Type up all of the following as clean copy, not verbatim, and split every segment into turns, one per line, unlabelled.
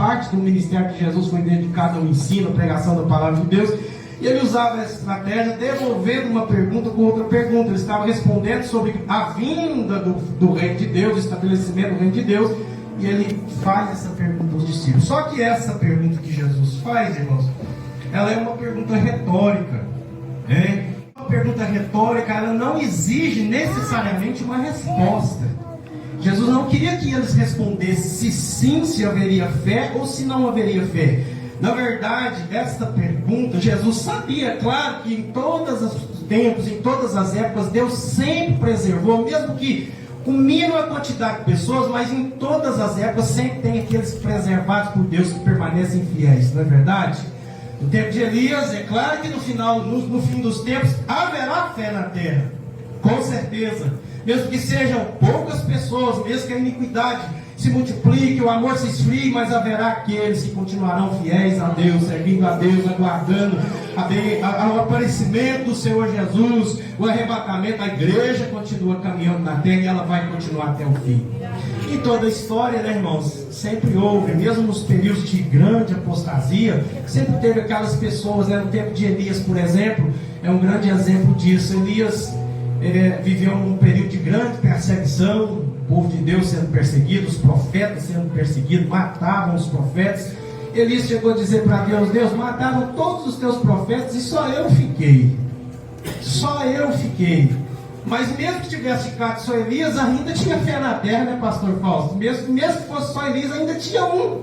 parte do ministério de Jesus foi dedicado ao ensino, à pregação da palavra de Deus. E ele usava essa estratégia, devolvendo uma pergunta com outra pergunta. Ele estava respondendo sobre a vinda do reino de Deus, o estabelecimento do reino de Deus. E ele faz essa pergunta aos discípulos. Só que essa pergunta que Jesus faz, irmãos, ela é uma pergunta retórica. Uma pergunta retórica, ela não exige necessariamente uma resposta. Jesus não queria que eles respondessem se sim, se haveria fé, ou se não haveria fé. Na verdade, esta pergunta, Jesus sabia, claro, que em todos os tempos, em todas as épocas, Deus sempre preservou, mesmo que com mínima quantidade de pessoas, mas em todas as épocas sempre tem aqueles preservados por Deus que permanecem fiéis, não é verdade? No tempo de Elias, é claro que no fim dos tempos, haverá fé na terra, com certeza, mesmo que sejam poucas pessoas, mesmo que a iniquidade se multiplique, o amor se esfrie, mas haverá aqueles que continuarão fiéis a Deus, servindo a Deus, aguardando o aparecimento do Senhor Jesus, o arrebatamento. A igreja continua caminhando na terra e ela vai continuar até o fim. Em toda a história, né, irmãos, sempre houve, mesmo nos períodos de grande apostasia, sempre teve aquelas pessoas, né, no tempo de Elias, por exemplo, é um grande exemplo disso. Elias viveu um período de grande perseguição, o povo de Deus sendo perseguido, os profetas sendo perseguidos, matavam os profetas. Elias chegou a dizer para Deus: Deus, mataram todos os teus profetas e só eu fiquei. Mas mesmo que tivesse ficado só Elias, ainda tinha fé na terra, né, pastor Fausto? Mesmo que fosse só Elias, ainda tinha um.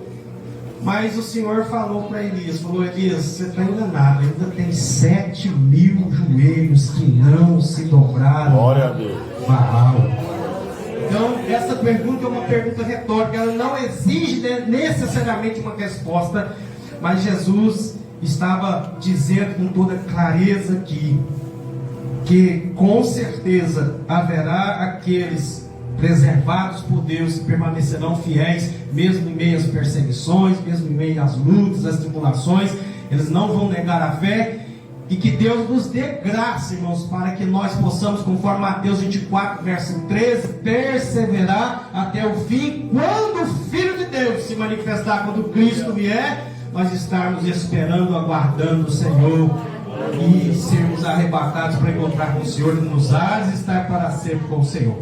Mas o Senhor falou para Elias, Elias, você está enganado, ainda tem 7.000 joelhos que não se dobraram.
Glória a Deus.
Baal. Então, essa pergunta é uma pergunta retórica, ela não exige necessariamente uma resposta, mas Jesus estava dizendo com toda clareza aqui, que com certeza haverá aqueles preservados por Deus que permanecerão fiéis, mesmo em meio às perseguições, mesmo em meio às lutas, às tribulações, eles não vão negar a fé. E que Deus nos dê graça, irmãos, para que nós possamos, conforme Mateus 24, verso 13, perseverar até o fim, quando o Filho de Deus se manifestar, quando Cristo vier, nós estarmos esperando, aguardando o Senhor e sermos arrebatados para encontrar com o Senhor nos ares e estar para sempre com o Senhor.